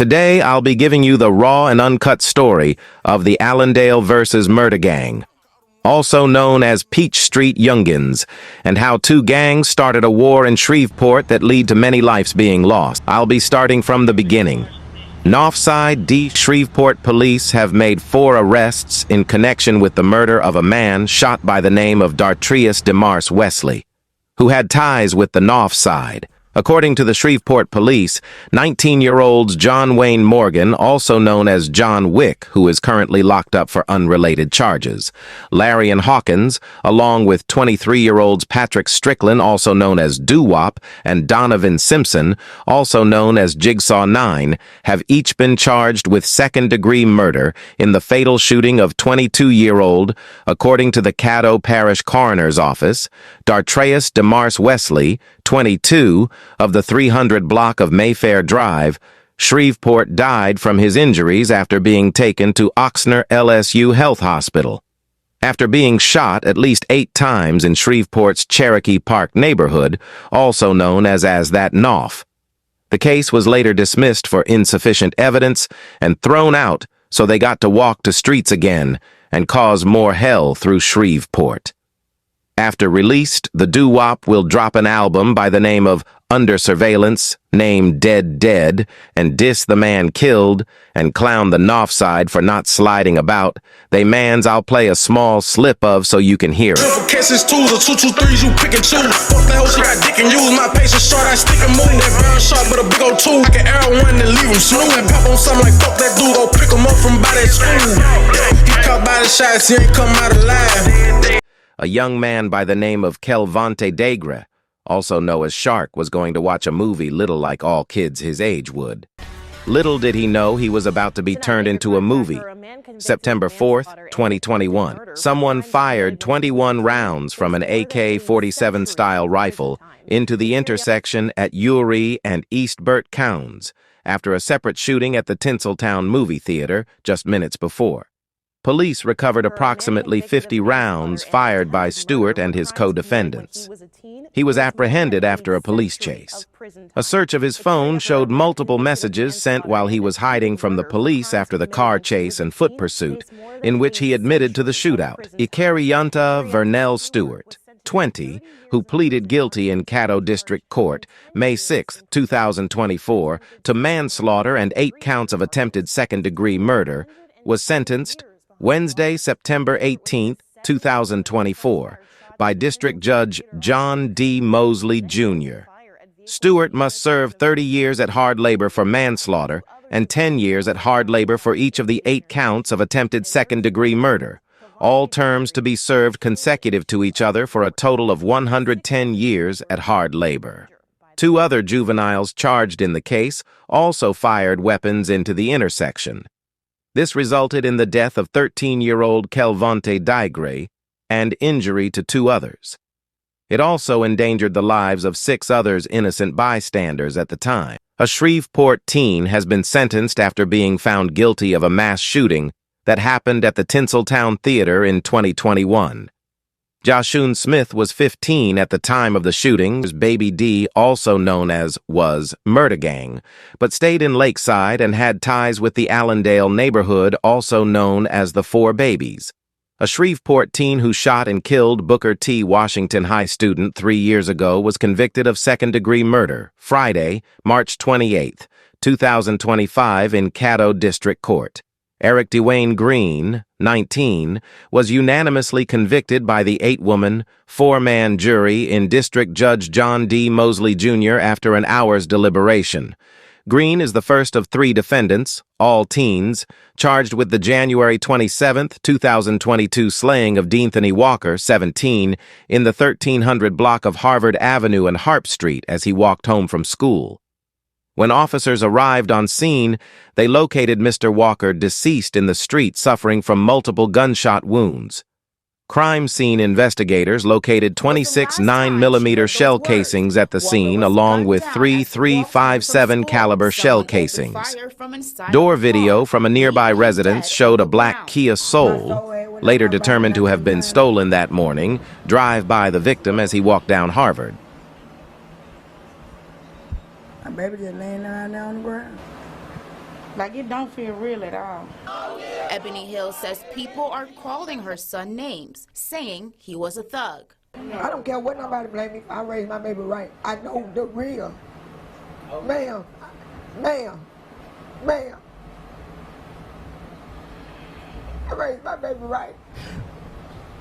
Today, I'll be giving you the raw and uncut story of the Allendale versus MurdaGang, also known as Peach Street Youngins, and how two gangs started a war in Shreveport that led to many lives being lost. I'll be starting from the beginning. Northside Shreveport police have made 4 arrests in connection with the murder of a man shot by the name of Dartrius DeMarce Wesley, who had ties with the Northside. According to the Shreveport police, 19-year-olds John Wayne Morgan, also known as John Wick, who is currently locked up for unrelated charges, Larry and Hawkins, along with 23-year-olds Patrick Strickland, also known as Doowop, and Donovan Simpson, also known as Jigsaw 9, have each been charged with second-degree murder in the fatal shooting of 22-year-old, according to the Caddo Parish Coroner's Office, Dartrius DeMarce Wesley, 22, of the 300 block of Mayfair Drive. Shreveport died from his injuries after being taken to Oxnard LSU Health Hospital. After being shot at least 8 times in Shreveport's Cherokee Park neighborhood, also known as that North. The case was later dismissed for insufficient evidence and thrown out, so they got to walk the streets again and cause more hell through Shreveport. After released, the Doowop will drop an album by the name of Under Surveillance, named Dead, and diss the man killed and clown the Northside for not sliding about. They mans I'll play a small slip of so you can hear it. Cases 2s or 223s, you pick and choose. Fuck that hoe, she got dick and use. My patience short, I stick and move. That brown sharp, but a big old tool. I can arrow one and leave him smooth. And pop on something like fuck that dude, go pick him up from by that school. He caught by the shots, he ain't come out alive. A young man by the name of Kelvonte Degre, also known as Shark, was going to watch a movie little like all kids his age would. Little did he know he was about to be turned into a movie. September 4th, 2021, someone fired 21 rounds from an AK-47 style rifle into the intersection at Uri and East Burt Counts after a separate shooting at the Tinseltown movie theater just minutes before. Police recovered approximately 50 rounds fired by Stewart and his co-defendants. He was apprehended after a police chase. A search of his phone showed multiple messages sent while he was hiding from the police after the car chase and foot pursuit, in which he admitted to the shootout. Ikarianta Vernell Stewart, 20, who pleaded guilty in Caddo District Court, May 6, 2024, to manslaughter and 8 counts of attempted second-degree murder, was sentenced Wednesday, September 18, 2024, by District Judge John D. Mosley, Jr. Stewart must serve 30 years at hard labor for manslaughter and 10 years at hard labor for each of the 8 counts of attempted second-degree murder, all terms to be served consecutive to each other for a total of 110 years at hard labor. 2 other juveniles charged in the case also fired weapons into the intersection. This resulted in the death of 13-year-old Kelvonte Degre and injury to 2 others. It also endangered the lives of 6 others innocent bystanders at the time. A Shreveport teen has been sentenced after being found guilty of a mass shooting that happened at the Tinseltown Theater in 2021. Joshun Smith was 15 at the time of the shooting. Baby D, also known as was MurdaGang, but stayed in Lakeside and had ties with the Allendale neighborhood, also known as the 4 Babies. A Shreveport teen who shot and killed Booker T. Washington High student 3 years ago was convicted of second-degree murder, Friday, March 28, 2025, in Caddo District Court. Eric Dwayne Green, 19, was unanimously convicted by the 8-woman, 4-man jury in District Judge John D. Mosley, Jr. after an hour's deliberation. Green is the first of 3 defendants, all teens, charged with the January 27, 2022 slaying of Deanthony Walker, 17, in the 1300 block of Harvard Avenue and Harp Street as he walked home from school. When officers arrived on scene, they located Mr. Walker deceased in the street suffering from multiple gunshot wounds. Crime scene investigators located 26 9mm shell casings at the scene along with 3 .357 caliber shell casings. Door video from a nearby residence showed a black Kia Soul, later determined to have been stolen that morning, drive by the victim as he walked down Harvard. My baby just laying down there on the ground. Like, it don't feel real at all. Ebony Hill says people are calling her son names, saying he was a thug. I don't care what nobody blame me. I raised my baby right. I know the real. Ma'am. I raised my baby right.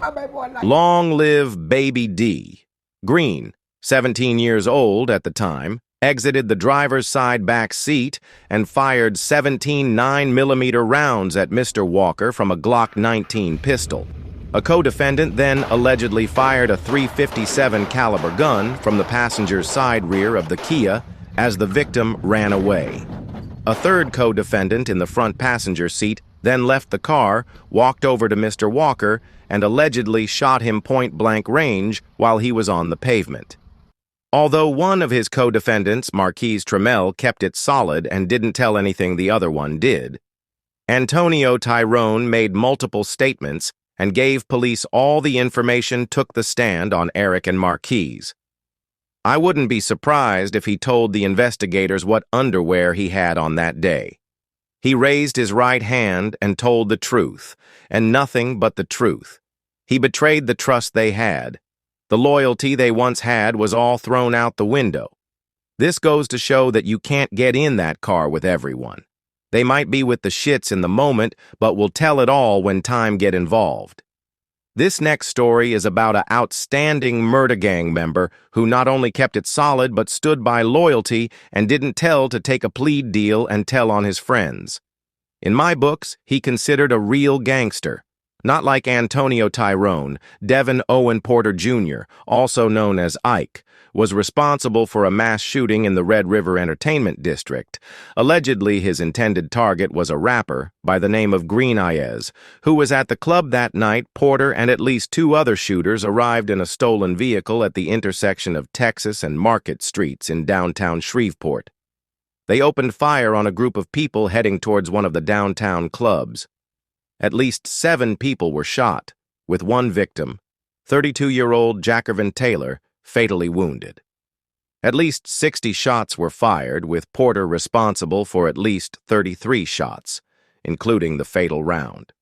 My baby was like... Long live Baby D. Green, 17 years old at the time, exited the driver's side back seat and fired 17 9mm rounds at Mr. Walker from a Glock 19 pistol. A co-defendant then allegedly fired a .357 caliber gun from the passenger's side rear of the Kia as the victim ran away. A third co-defendant in the front passenger seat then left the car, walked over to Mr. Walker, and allegedly shot him point-blank range while he was on the pavement. Although one of his co-defendants, Marquise Trammell, kept it solid and didn't tell anything the other one did, Antonio Tyrone made multiple statements and gave police all the information, took the stand on Eric and Marquise. I wouldn't be surprised if he told the investigators what underwear he had on that day. He raised his right hand and told the truth, and nothing but the truth. He betrayed the trust they had. The loyalty they once had was all thrown out the window. This goes to show that you can't get in that car with everyone. They might be with the shits in the moment, but will tell it all when time get involved. This next story is about an outstanding MurdaGang member who not only kept it solid but stood by loyalty and didn't tell to take a plea deal and tell on his friends. In my books, he considered a real gangster. Not like Antonio Tyrone, Devin Owen Porter Jr., also known as Ike, was responsible for a mass shooting in the Red River Entertainment District. Allegedly, his intended target was a rapper by the name of Green Ayez, who was at the club that night. Porter and at least 2 other shooters arrived in a stolen vehicle at the intersection of Texas and Market Streets in downtown Shreveport. They opened fire on a group of people heading towards one of the downtown clubs. At least 7 people were shot, with one victim, 32-year-old Jackervin Taylor, fatally wounded. At least 60 shots were fired, with Porter responsible for at least 33 shots, including the fatal round.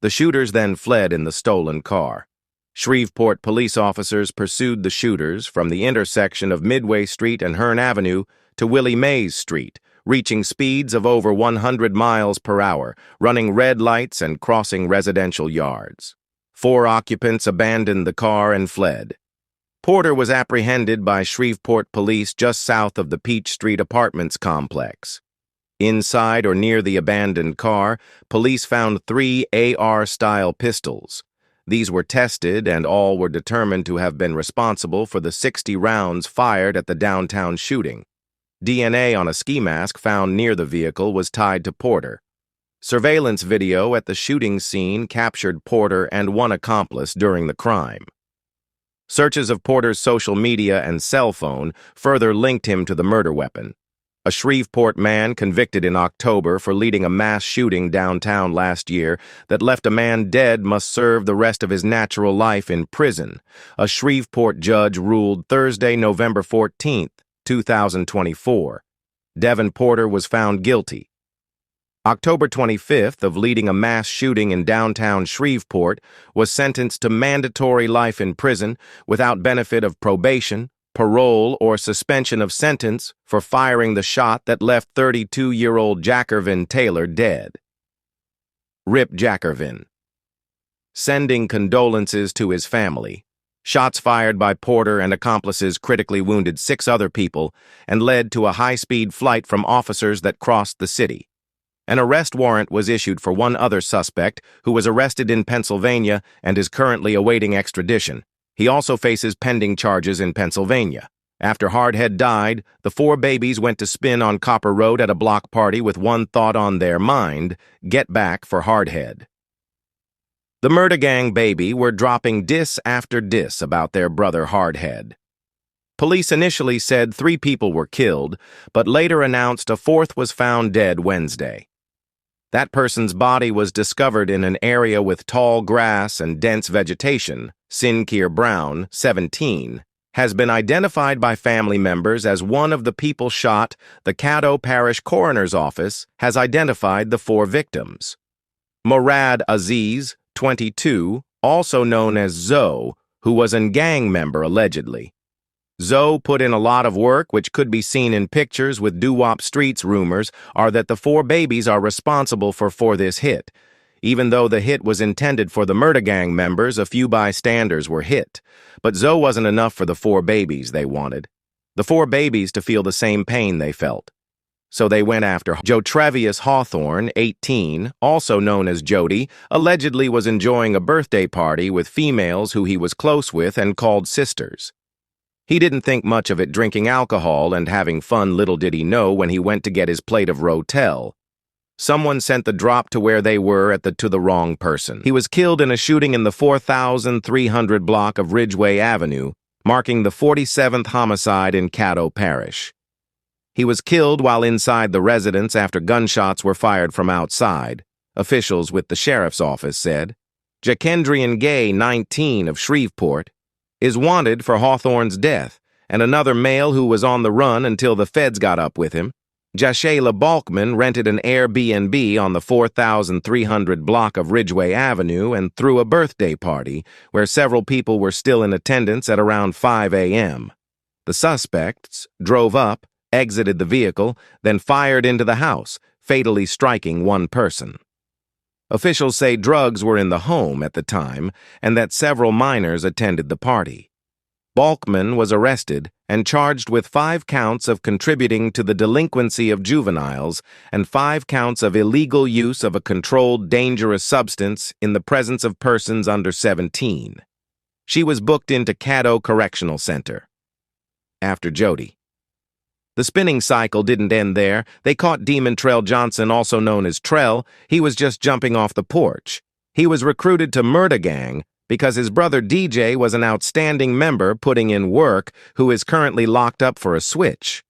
The shooters then fled in the stolen car. Shreveport police officers pursued the shooters from the intersection of Midway Street and Hearn Avenue to Willie Mays Street, reaching speeds of over 100 miles per hour, running red lights and crossing residential yards. 4 occupants abandoned the car and fled. Porter was apprehended by Shreveport police just south of the Peach Street Apartments complex. Inside or near the abandoned car, police found 3 AR-style pistols. These were tested and all were determined to have been responsible for the 60 rounds fired at the downtown shooting. DNA on a ski mask found near the vehicle was tied to Porter. Surveillance video at the shooting scene captured Porter and one accomplice during the crime. Searches of Porter's social media and cell phone further linked him to the murder weapon. A Shreveport man convicted in October for leading a mass shooting downtown last year that left a man dead must serve the rest of his natural life in prison. A Shreveport judge ruled Thursday, November 14th, 2024. Devin Porter was found guilty. October 25th, of leading a mass shooting in downtown Shreveport, was sentenced to mandatory life in prison without benefit of probation, parole, or suspension of sentence for firing the shot that left 32-year-old Jackervin Taylor dead. Rip Jackervin. Sending condolences to his family. Shots fired by Porter and accomplices critically wounded 6 other people and led to a high-speed flight from officers that crossed the city. An arrest warrant was issued for one other suspect who was arrested in Pennsylvania and is currently awaiting extradition. He also faces pending charges in Pennsylvania. After Hardhead died, the 4 babies went to spin on Copper Road at a block party with one thought on their mind: get back for Hardhead. The MurdaGang baby were dropping diss after diss about their brother Hardhead. Police initially said 3 people were killed, but later announced a 4th was found dead Wednesday. That person's body was discovered in an area with tall grass and dense vegetation. Sincere Brown, 17, has been identified by family members as one of the people shot. The Caddo Parish Coroner's Office has identified the 4 victims. Murad Aziz, 22, also known as Zoe, who was a gang member allegedly. Zoe put in a lot of work, which could be seen in pictures with doo-wop streets. Rumors are that the 4 babies are responsible for this hit. Even though the hit was intended for the MurdaGang members, a few bystanders were hit. But Zoe wasn't enough for the 4 babies they wanted. The 4 babies to feel the same pain they felt. So they went after Joe Travius Hawthorne, 18, also known as Jody, allegedly was enjoying a birthday party with females who he was close with and called sisters. He didn't think much of it, drinking alcohol and having fun. Little did he know when he went to get his plate of Rotel, someone sent the drop to where they were to the wrong person. He was killed in a shooting in the 4300 block of Ridgeway Avenue, marking the 47th homicide in Caddo Parish. He was killed while inside the residence after gunshots were fired from outside, officials with the sheriff's office said. Jacendrian Gay, 19, of Shreveport, is wanted for Hawthorne's death, and another male who was on the run until the feds got up with him. Jashayla Balkman rented an Airbnb on the 4300 block of Ridgeway Avenue and threw a birthday party where several people were still in attendance at around 5 a.m. The suspects drove up, exited the vehicle, then fired into the house, fatally striking one person. Officials say drugs were in the home at the time and that several minors attended the party. Balkman was arrested and charged with 5 counts of contributing to the delinquency of juveniles and 5 counts of illegal use of a controlled dangerous substance in the presence of persons under 17. She was booked into Caddo Correctional Center. After Jody. The spinning cycle didn't end there. They caught Demon Trell Johnson, also known as Trell. He was just jumping off the porch. He was recruited to MurdaGang because his brother DJ was an outstanding member putting in work who is currently locked up for a switch.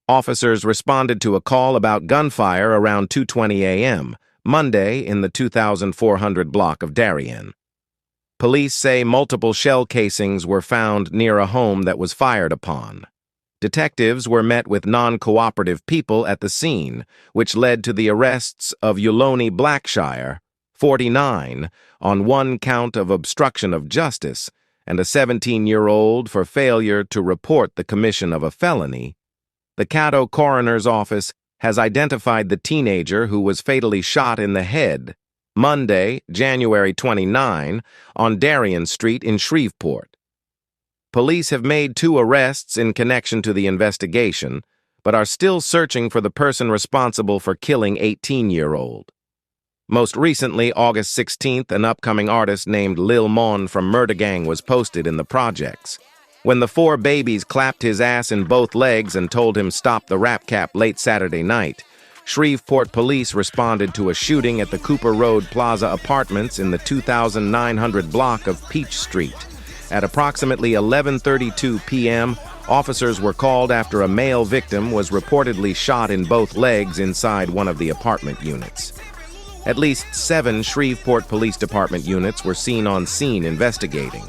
Officers responded to a call about gunfire around 2:20 a.m., Monday in the 2400 block of Darien. Police say multiple shell casings were found near a home that was fired upon. Detectives were met with non-cooperative people at the scene, which led to the arrests of Yuloni Blackshire, 49, on 1 count of obstruction of justice, and a 17-year-old for failure to report the commission of a felony. The Caddo Coroner's Office has identified the teenager who was fatally shot in the head Monday, January 29, on Darien Street in Shreveport. Police have made 2 arrests in connection to the investigation, but are still searching for the person responsible for killing 18-year-old. Most recently, August 16th, an upcoming artist named Lil Mon from MurdaGang was posted in the projects. When the 4 babies clapped his ass in both legs and told him stop the rap cap late Saturday night, Shreveport police responded to a shooting at the Cooper Road Plaza Apartments in the 2900 block of Peach Street. At approximately 11:32 p.m., officers were called after a male victim was reportedly shot in both legs inside one of the apartment units. At least 7 Shreveport Police Department units were seen on scene investigating.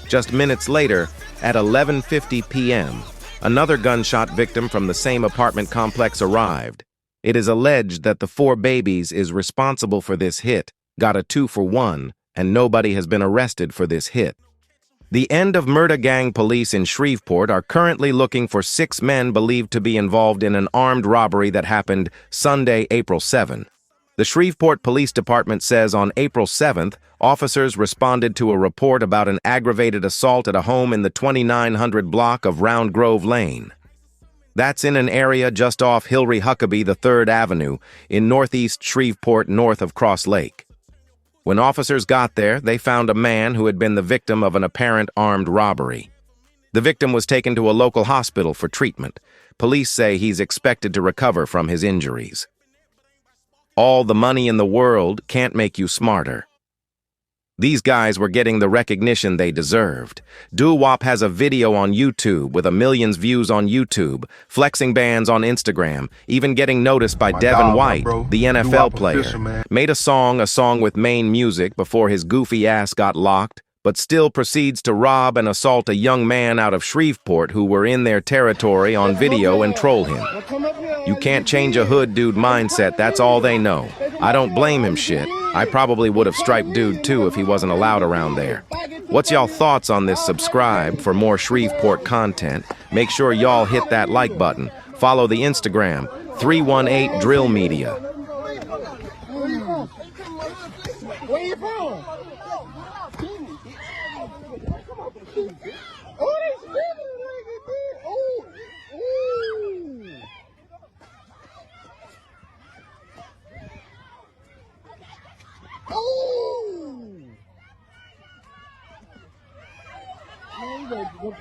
Just minutes later, at 11:50 p.m., another gunshot victim from the same apartment complex arrived. It is alleged that the 4 babies is responsible for this hit, got a 2-for-1, and nobody has been arrested for this hit. The end of MurdaGang police in Shreveport are currently looking for 6 men believed to be involved in an armed robbery that happened Sunday, April 7. The Shreveport Police Department says on April 7th, officers responded to a report about an aggravated assault at a home in the 2900 block of Round Grove Lane. That's in an area just off Hillary Huckabee the 3rd Avenue in northeast Shreveport, north of Cross Lake. When officers got there, they found a man who had been the victim of an apparent armed robbery. The victim was taken to a local hospital for treatment. Police say he's expected to recover from his injuries. All the money in the world can't make you smarter. These guys were getting the recognition they deserved. Doo-wop has a video on YouTube with 1 million views on YouTube, flexing bands on Instagram, even getting noticed by Devin White, the NFL player. Made a song with main music before his goofy ass got locked, but still proceeds to rob and assault a young man out of Shreveport who were in their territory on video and troll him. You can't change a hood dude mindset, that's all they know. I don't blame him shit. I probably would have striped dude too if he wasn't allowed around there. What's y'all thoughts on this? Subscribe for more Shreveport content. Make sure y'all hit that like button. Follow the Instagram, 318 Drill Media. Where you from?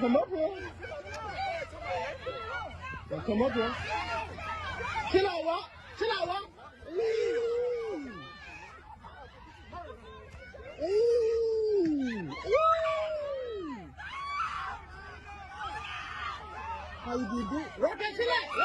Come up here. Come up here. Chill out, Rock. Chill out, Rock. Ooh. Ooh. Ooh. How you do? Rock, chill out.